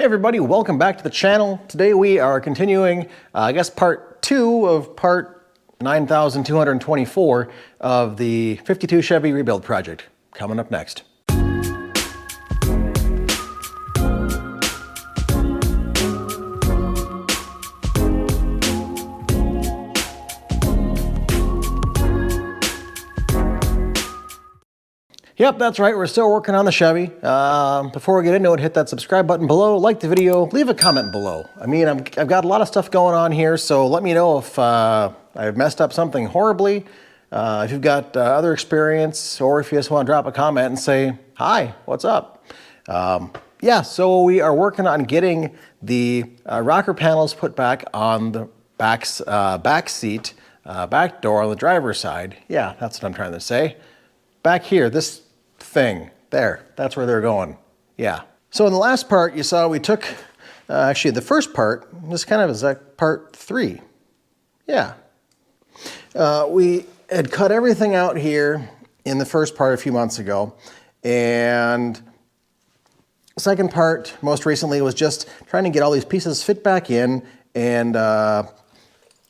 Hey everybody, welcome back to the channel. Today we are continuing, I guess part 2 of part 9224 of the 52 Chevy rebuild project. Coming up next. Yep, that's right, we're still working on the Chevy. Before we get into it, hit that subscribe button below, like the video, leave a comment below. I mean, I've got a lot of stuff going on here, so let me know if I've messed up something horribly, if you've got other experience, or if you just want to drop a comment and say, hi, what's up? Yeah, so we are working on getting the rocker panels put back on the back seat, back door on the driver's side. Yeah, that's what I'm trying to say. Back here, this thing, there, that's where they're going. Yeah. So in the last part, you saw we took, actually the first part, this kind of is like part 3. Yeah. We had cut everything out here in the first part a few months ago. And the second part, most recently, was just trying to get all these pieces fit back in and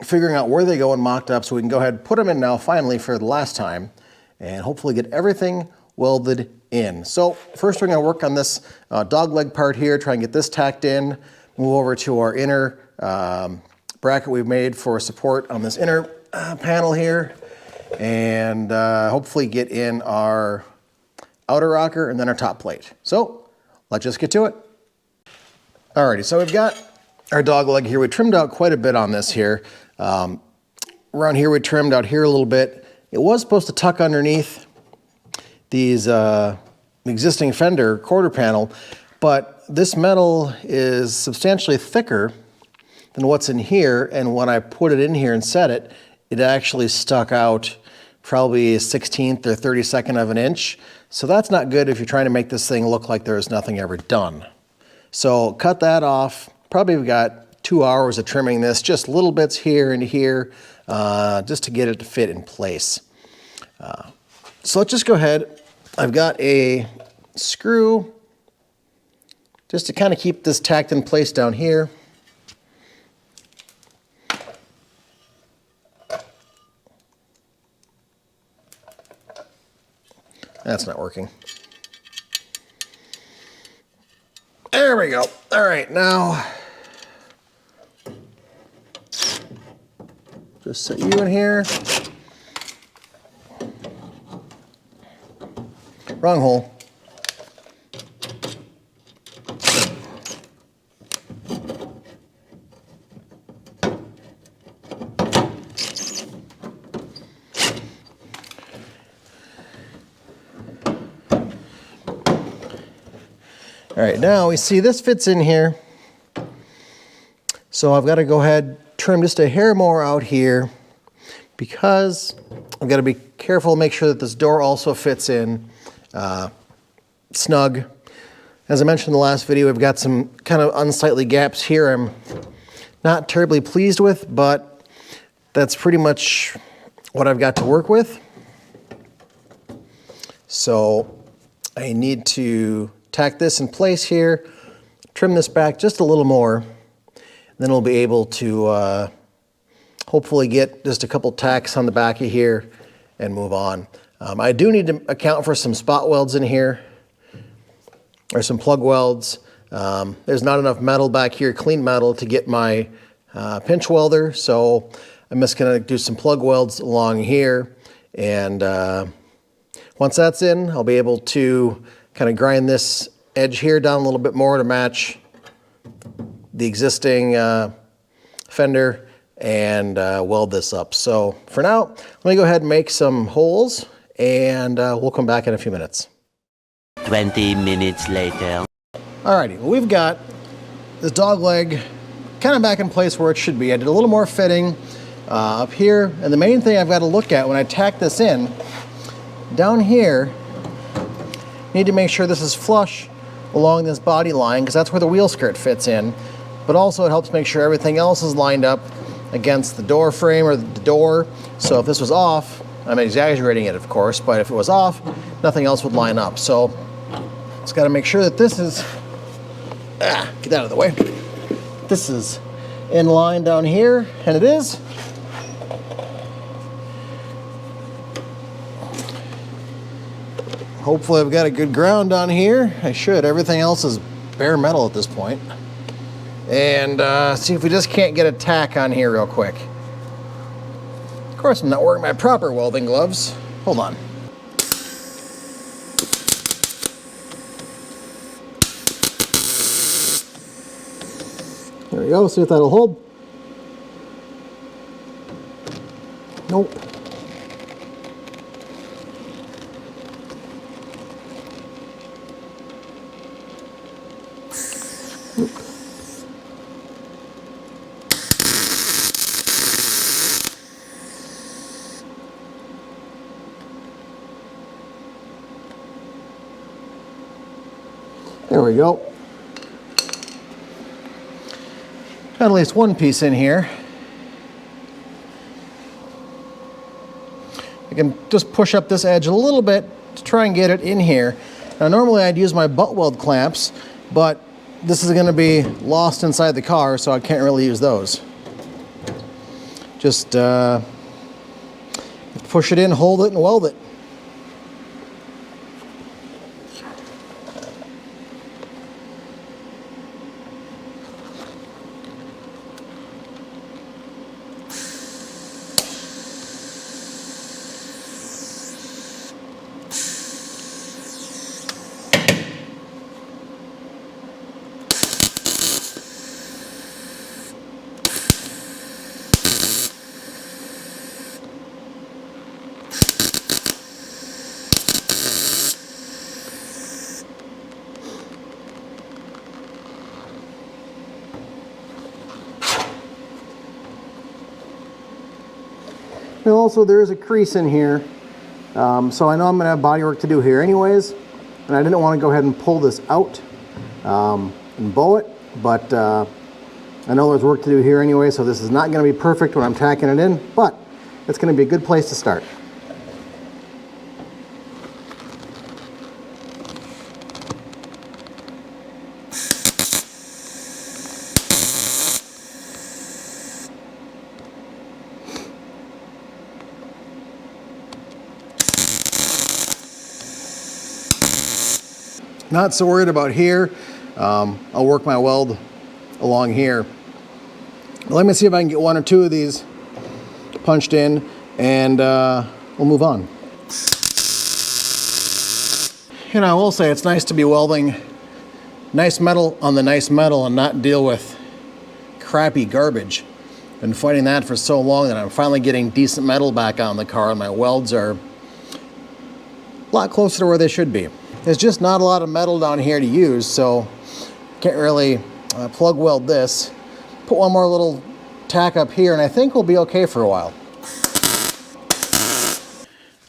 figuring out where they go and mocked up so we can go ahead and put them in now finally for the last time and hopefully get everything welded in. So first we're going to work on this dog leg part here, try and get this tacked in, move over to our inner bracket we've made for support on this inner panel here, and hopefully get in our outer rocker and then our top plate. So let's just get to it. Alrighty, so we've got our dog leg here. We trimmed out quite a bit on this here. Around here we trimmed out here a little bit. It was supposed to tuck underneath these existing fender quarter panel, but this metal is substantially thicker than what's in here, and when I put it in here and set it, it actually stuck out probably a 1/16 or 32nd of an inch. So that's not good if you're trying to make this thing look like there's nothing ever done. So cut that off. Probably we've got 2 hours of trimming this, just little bits here and here, just to get it to fit in place. So let's just go ahead. I've got a screw just to kind of keep this tacked in place down here. That's not working. There we go. All right, now just set you in here. Wrong hole. All right, now we see this fits in here. So I've got to go ahead, trim just a hair more out here because I've got to be careful, make sure that this door also fits in snug. As I mentioned in the last video, we've got some kind of unsightly gaps here I'm not terribly pleased with, but that's pretty much what I've got to work with. So I need to tack this in place here, trim this back just a little more, then we'll be able to hopefully get just a couple tacks on the back of here and move on. I do need to account for some spot welds in here, or some plug welds. There's not enough metal back here, clean metal, to get my pinch welder, so I'm just gonna do some plug welds along here, and once that's in, I'll be able to kind of grind this edge here down a little bit more to match the existing fender and weld this up. So for now, let me go ahead and make some holes, and we'll come back in a few minutes. 20 minutes later. Alrighty, well, we've got this dog leg kind of back in place where it should be. I did a little more fitting up here, and the main thing I've got to look at when I tack this in, down here, need to make sure this is flush along this body line, because that's where the wheel skirt fits in, but also it helps make sure everything else is lined up against the door frame or the door. So if this was off, I'm exaggerating it of course, but if it was off, nothing else would line up. So it's got to make sure that this is Get that out of the way. This is in line down here, and it is. Hopefully I've got a good ground down here. I should. Everything else is bare metal at this point. And see if we just can't get a tack on here real quick. Of course, I'm not wearing my proper welding gloves. Hold on. There we go. See if that'll hold. Nope. There we go. Got at least one piece in here. I can just push up this edge a little bit to try and get it in here. Now normally I'd use my butt weld clamps, but this is going to be lost inside the car, so I can't really use those. Just push it in, hold it, and weld it. And also there is a crease in here, so I know I'm going to have body work to do here anyways, and I didn't want to go ahead and pull this out and bow it, but I know there's work to do here anyway, so this is not going to be perfect when I'm tacking it in, but it's going to be a good place to start. Not so worried about here. I'll work my weld along here. Let me see if I can get one or two of these punched in, and we'll move on. And I will say it's nice to be welding nice metal on the nice metal and not deal with crappy garbage. Been fighting that for so long that I'm finally getting decent metal back on the car, and my welds are a lot closer to where they should be. There's just not a lot of metal down here to use, so can't really plug weld this. Put one more little tack up here, and I think we'll be okay for a while.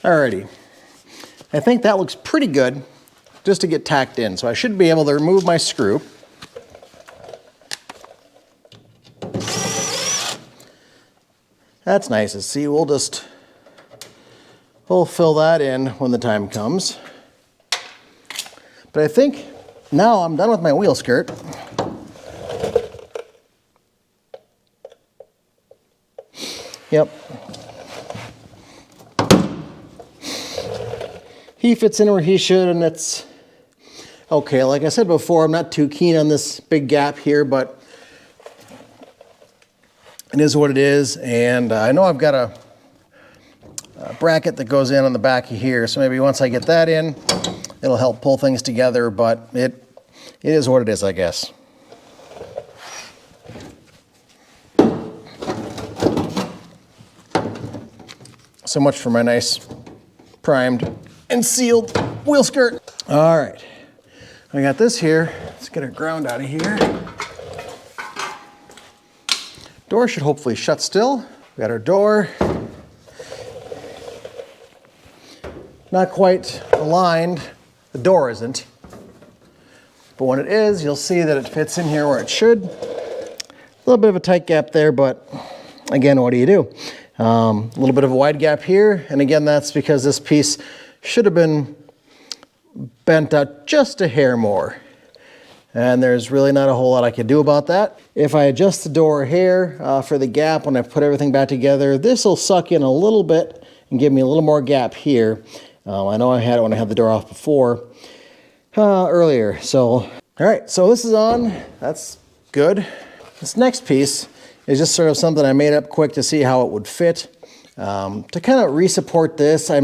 Alrighty, I think that looks pretty good just to get tacked in, so I should be able to remove my screw. That's nice to see. We'll fill that in when the time comes. But I think now I'm done with my wheel skirt. Yep. He fits in where he should, and it's okay. Like I said before, I'm not too keen on this big gap here, but it is what it is. And I know I've got a bracket that goes in on the back of here, so maybe once I get that in, it'll help pull things together, but it is what it is, I guess. So much for my nice primed and sealed wheel skirt. All right, I got this here. Let's get our ground out of here. Door should hopefully shut still. We got our door. Not quite aligned. The door isn't. But when it is, you'll see that it fits in here where it should. A little bit of a tight gap there, but again, what do you do? A little bit of a wide gap here, and again, that's because this piece should have been bent out just a hair more. and there's really not a whole lot I can do about that. If I adjust the door here for the gap when I put everything back together, this will suck in a little bit and give me a little more gap here. I know I had it when I had the door off before, earlier. So, all right, so this is on, that's good. This next piece is just sort of something I made up quick to see how it would fit. To kind of re-support this, I'll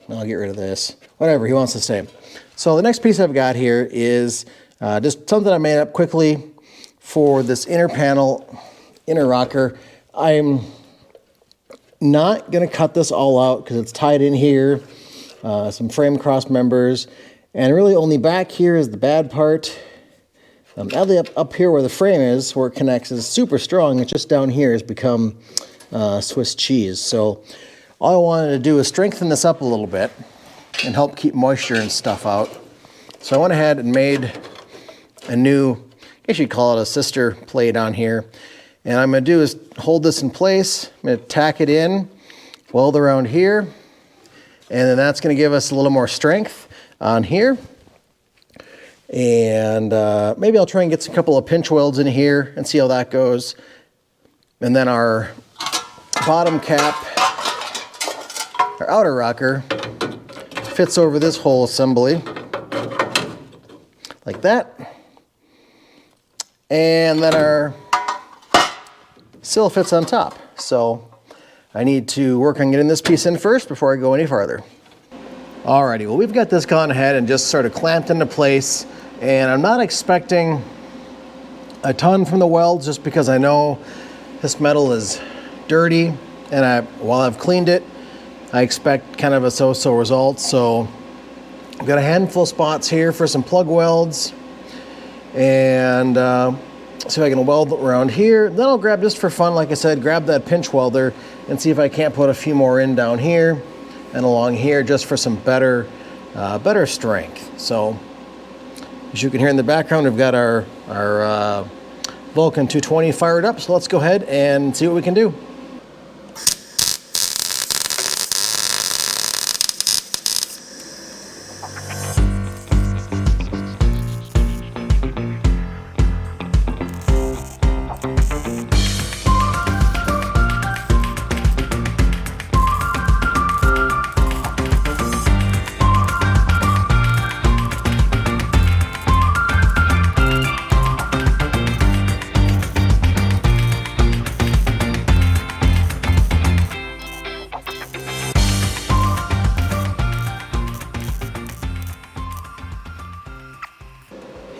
get rid of this. Whatever, he wants to stay. So the next piece I've got here is just something I made up quickly for this inner panel, inner rocker. I'm not gonna cut this all out because it's tied in here, some frame cross members, and really only back here is the bad part. Now up here where the frame is, where it connects, is super strong. It's just down here has become Swiss cheese. So all I wanted to do is strengthen this up a little bit and help keep moisture and stuff out. So I went ahead and made a new, I guess you'd call it a sister plate on here. And I'm gonna do is hold this in place. I'm gonna tack it in, weld around here, and then that's gonna give us a little more strength on here. And maybe I'll try and get a couple of pinch welds in here and see how that goes. And then our bottom cap, our outer rocker, fits over this whole assembly like that. And then our sill fits on top. So I need to work on getting this piece in first before I go any farther. Alrighty, well, we've got this gone ahead and just sort of clamped into place, and I'm not expecting a ton from the welds just because I know this metal is dirty, and while I've cleaned it, I expect kind of a so-so result. So I've got a handful of spots here for some plug welds, and see if I can weld around here. Then I'll grab, just for fun, like I said, grab that pinch welder and see if I can't put a few more in down here and along here just for some better strength. So as you can hear in the background, we've got our Vulcan 220 fired up. So let's go ahead and see what we can do.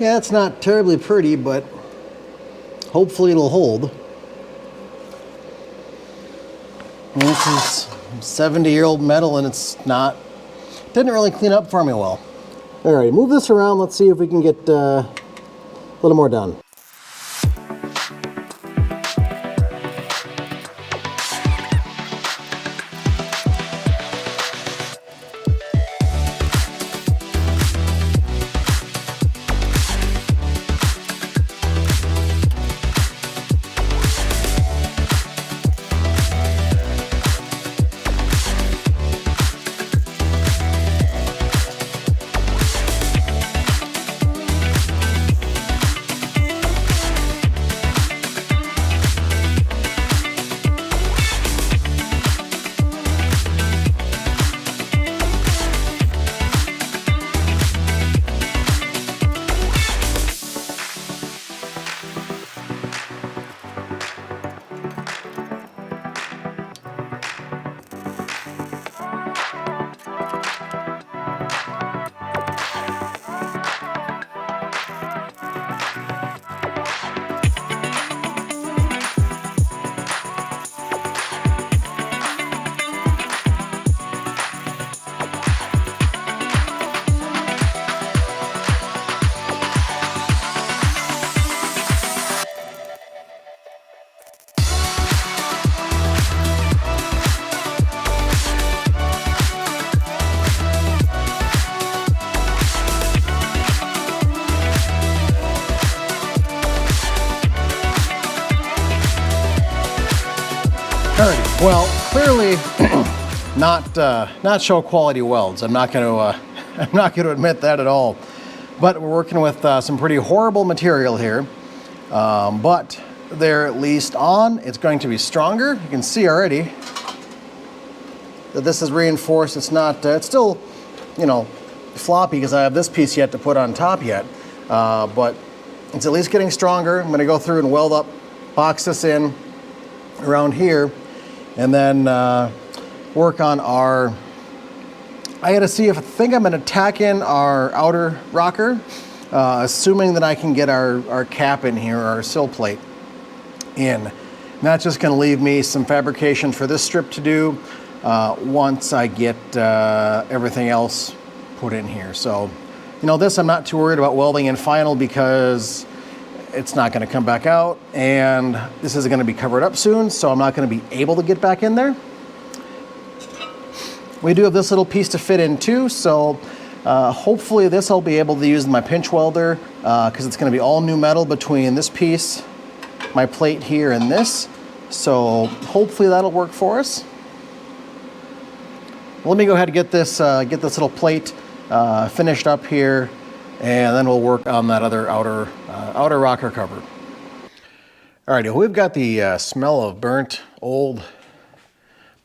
Yeah, it's not terribly pretty, but hopefully it'll hold. And this is 70-year-old metal, and didn't really clean up for me well. All right, move this around. Let's see if we can get a little more done. Alrighty, well, clearly not show quality welds. I'm not going to admit that at all. But we're working with some pretty horrible material here. But they're at least on. It's going to be stronger. You can see already that this is reinforced. It's not, it's still, you know, floppy because I have this piece yet to put on top yet. But it's at least getting stronger. I'm gonna go through and weld up, box this in around here, and then work on our, I gotta see if I think I'm gonna tack in our outer rocker, assuming that I can get our cap in here, our sill plate in. And that's just gonna leave me some fabrication for this strip to do once I get everything else put in here. So, you know, this I'm not too worried about welding in final because it's not gonna come back out, and this is gonna be covered up soon, so I'm not gonna be able to get back in there. We do have this little piece to fit in too, so hopefully this I'll be able to use in my pinch welder because it's gonna be all new metal between this piece, my plate here, and this. So hopefully that'll work for us. Let me go ahead and get this little plate finished up here, and then we'll work on that other outer rocker cover. All right, we've got the smell of burnt old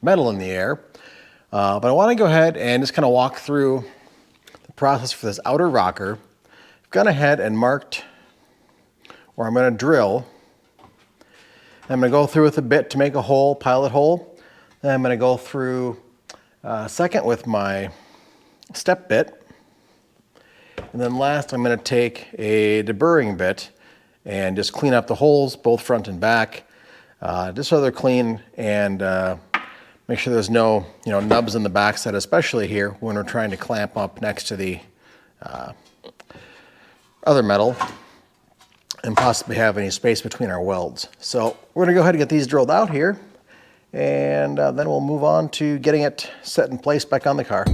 metal in the air, but I want to go ahead and just kind of walk through the process for this outer rocker. I've gone ahead and marked where I'm going to drill. I'm going to go through with a bit to make a hole, pilot hole. Then I'm going to go through second with my step bit. And then last, I'm going to take a deburring bit and just clean up the holes, both front and back, just so they're clean, and make sure there's no nubs in the backside, especially here when we're trying to clamp up next to the other metal and possibly have any space between our welds. So we're going to go ahead and get these drilled out here, and then we'll move on to getting it set in place back on the car.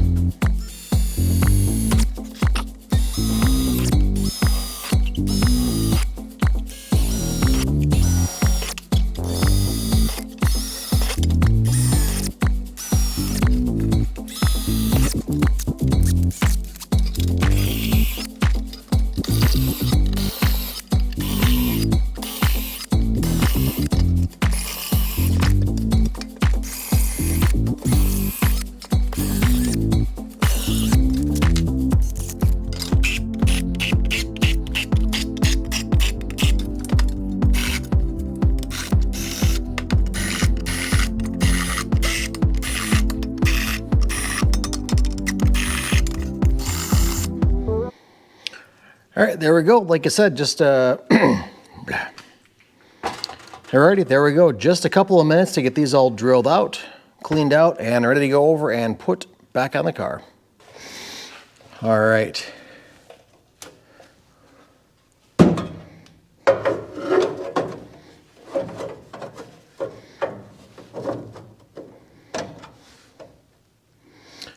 All right, there we go. Like I said, just alrighty, there we go. Just a couple of minutes to get these all drilled out, cleaned out, and ready to go over and put back on the car. All right.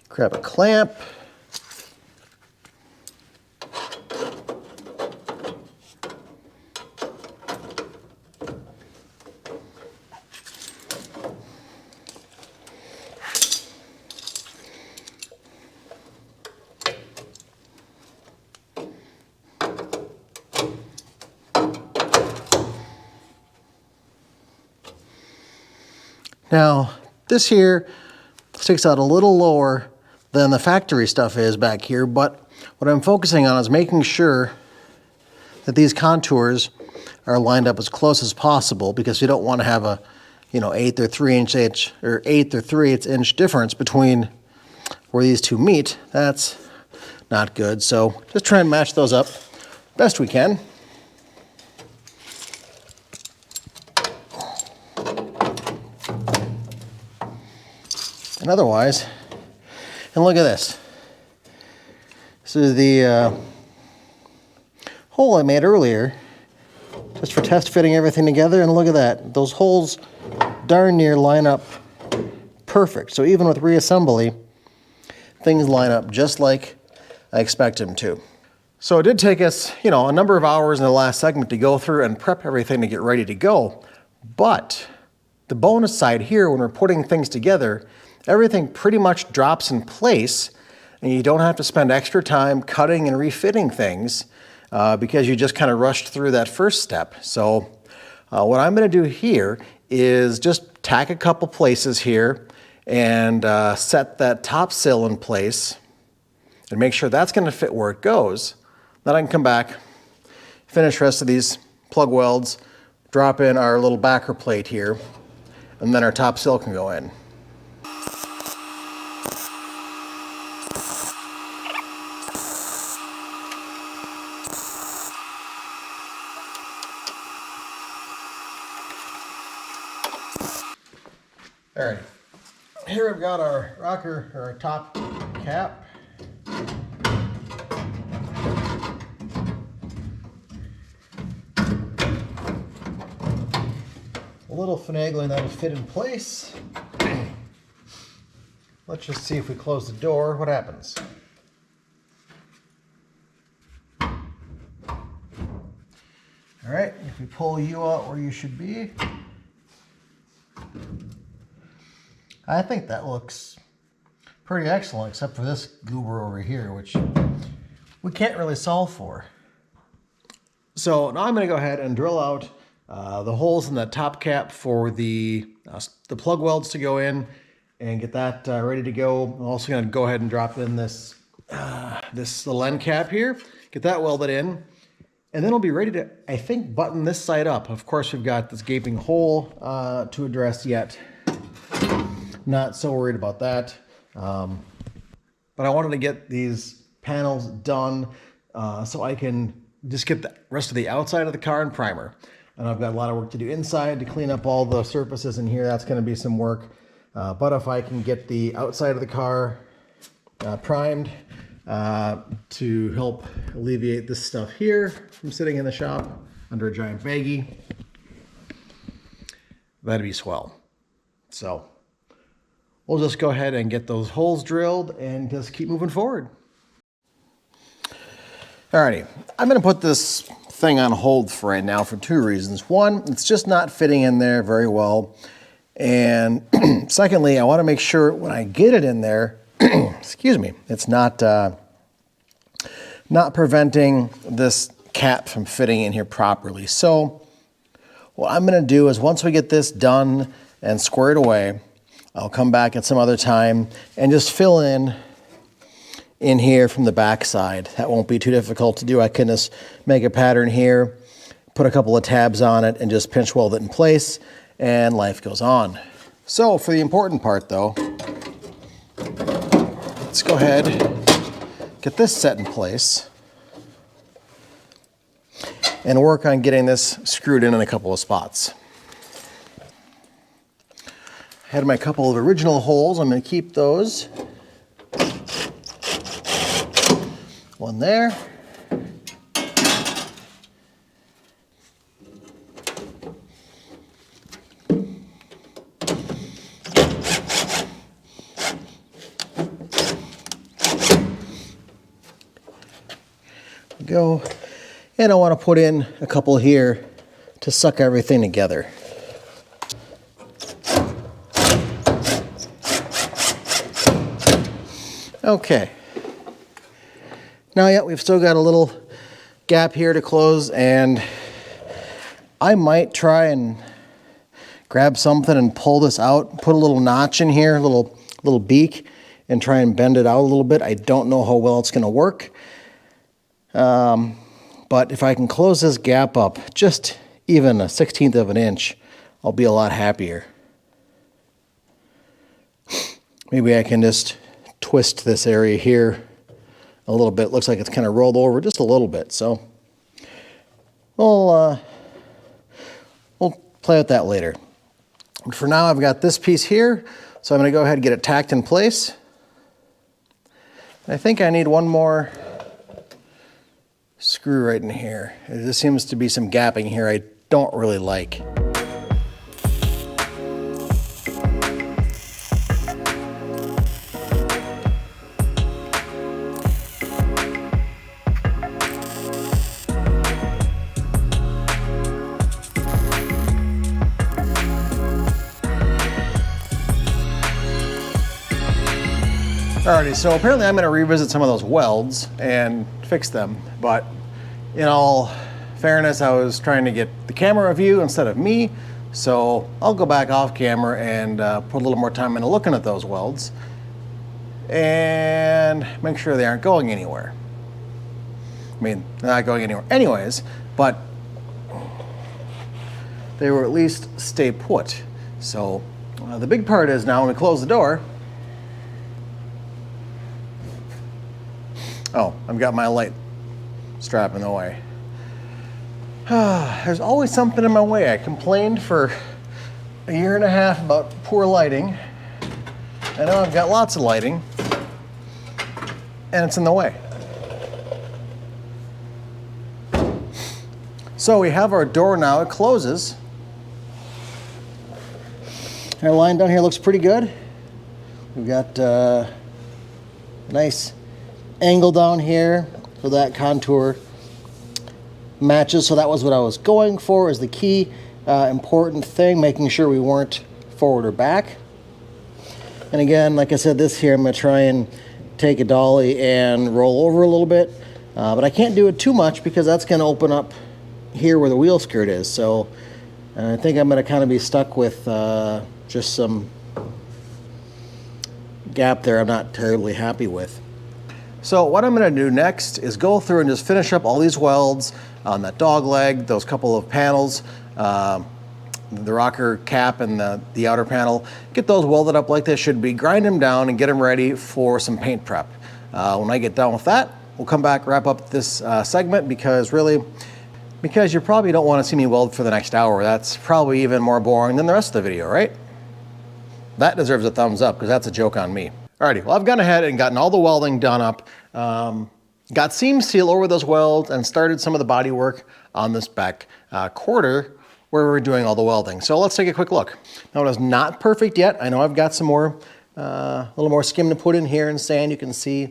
Grab a clamp. Now, this here sticks out a little lower than the factory stuff is back here, but what I'm focusing on is making sure that these contours are lined up as close as possible, because you don't want to have a, 1/8 or 3/8 inch difference between where these two meet. That's not good. So just try and match those up best we can. And otherwise, and look at this. This is the hole I made earlier, just for test fitting everything together, and look at that. Those holes darn near line up perfect. So even with reassembly, things line up just like I expect them to. So it did take us, a number of hours in the last segment to go through and prep everything to get ready to go. But the bonus side here, when we're putting things together, everything pretty much drops in place and you don't have to spend extra time cutting and refitting things because you just kind of rushed through that first step. So what I'm going to do here is just tack a couple places here and set that top sill in place and make sure that's going to fit where it goes. Then I can come back, finish the rest of these plug welds, drop in our little backer plate here, and then our top sill can go in. All right, here I've got our rocker, or our top cap. A little finagling that'll fit in place. Let's just see if we close the door, what happens. All right, if we pull you out where you should be, I think that looks pretty excellent, except for this goober over here, which we can't really solve for. So now I'm going to go ahead and drill out the holes in the top cap for the plug welds to go in and get that ready to go. I'm also going to go ahead and drop in this little end cap here, get that welded in, and then we'll be ready to, I think, button this side up. Of course, we've got this gaping hole to address yet. Not so worried about that. But I wanted to get these panels done so I can just get the rest of the outside of the car in primer. And I've got a lot of work to do inside to clean up all the surfaces in here. That's going to be some work. But if I can get the outside of the car primed to help alleviate this stuff here from sitting in the shop under a giant baggie, that'd be swell. So we'll just go ahead and get those holes drilled and just keep moving forward. Alrighty, I'm going to put this thing on hold for right now for two reasons. One, it's just not fitting in there very well. And secondly, I want to make sure when I get it in there, excuse me, it's not preventing this cap from fitting in here properly. So what I'm going to do is once we get this done and squared away, I'll come back at some other time and just fill in here from the back side. That won't be too difficult to do. I can just make a pattern here, put a couple of tabs on it, and just pinch weld it in place, and life goes on. So for the important part though, let's go ahead, get this set in place, and work on getting this screwed in a couple of spots. I had my couple of original holes. I'm going to keep those. One there. Go. And I want to put in a couple here to suck everything together. Okay. Now, yeah, we've still got a little gap here to close, and I might try and grab something and pull this out, put a little notch in here, a little beak, and try and bend it out a little bit. I don't know how well it's going to work. But if I can close this gap up just even 1/16 of an inch, I'll be a lot happier. Maybe I can just twist this area here a little bit. Looks like it's kind of rolled over just a little bit. So we'll play with that later. But for now, I've got this piece here. So I'm going to go ahead and get it tacked in place. I think I need one more screw right in here. There seems to be some gapping here I don't really like. Alrighty, so apparently I'm gonna revisit some of those welds and fix them, but in all fairness, I was trying to get the camera view instead of me, so I'll go back off camera and put a little more time into looking at those welds and make sure they aren't going anywhere. I mean, they're not going anywhere anyways, but they will at least stay put. So the big part is now when we close the door, oh, I've got my light strap in the way. There's always something in my way. I complained for a year and a half about poor lighting. I know I've got lots of lighting, and it's in the way. So we have our door now, it closes. Our line down here looks pretty good. We've got a nice angle down here, so that contour matches. So that was what I was going for, is the key important thing, making sure we weren't forward or back. And again, like I said, this here, I'm gonna try and take a dolly and roll over a little bit, but I can't do it too much because that's gonna open up here where the wheel skirt is. So I think I'm gonna kind of be stuck with just some gap there I'm not terribly happy with. So what I'm gonna do next is go through and just finish up all these welds on that dog leg, those couple of panels, the rocker cap and the outer panel, get those welded up like they should be, grind them down and get them ready for some paint prep. When I get done with that, we'll come back, wrap up this segment, because you probably don't wanna see me weld for the next hour. That's probably even more boring than the rest of the video, right? That deserves a thumbs up, because that's a joke on me. Alrighty, well, I've gone ahead and gotten all the welding done up, got seam seal over those welds, and started some of the body work on this back quarter where we're doing all the welding. So let's take a quick look. Now, it is not perfect yet. I know I've got some more, a little more skim to put in here and sand. You can see a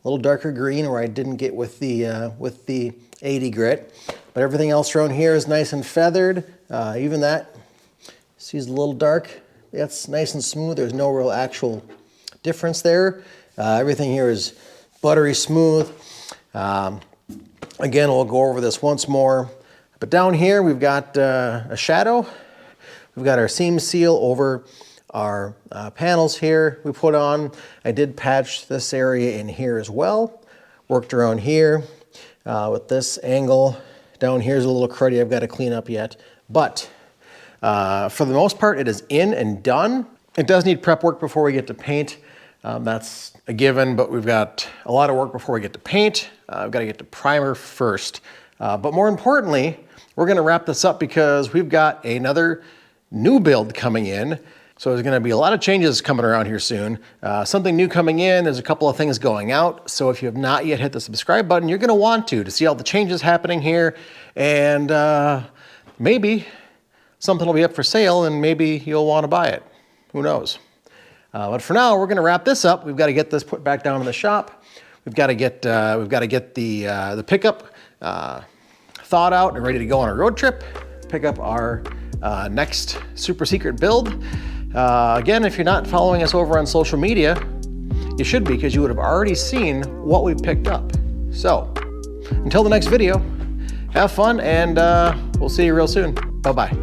little darker green where I didn't get with the 80 grit, but everything else around here is nice and feathered. Even that, see, is a little dark. That's nice and smooth. There's no real actual difference there. Everything here is buttery smooth. Again, we'll go over this once more. But down here, we've got a shadow. We've got our seam seal over our panels here we put on. I did patch this area in here as well. Worked around here with this angle. Down here's a little cruddy I've got to clean up yet. But for the most part, it is in and done. It does need prep work before we get to paint. That's a given, but we've got a lot of work before we get to paint. We've got to get to primer first. But more importantly, we're gonna wrap this up because we've got another new build coming in. So there's gonna be a lot of changes coming around here soon. Something new coming in, there's a couple of things going out. So if you have not yet hit the subscribe button, you're gonna want to see all the changes happening here. And maybe something will be up for sale and maybe you'll wanna buy it. Who knows? But for now, we're gonna wrap this up. We've gotta get this put back down in the shop. We've gotta get the pickup thawed out and ready to go on a road trip, pick up our next super secret build. Again, if you're not following us over on social media, you should be, because you would have already seen what we've picked up. So until the next video, have fun, and we'll see you real soon. Bye-bye.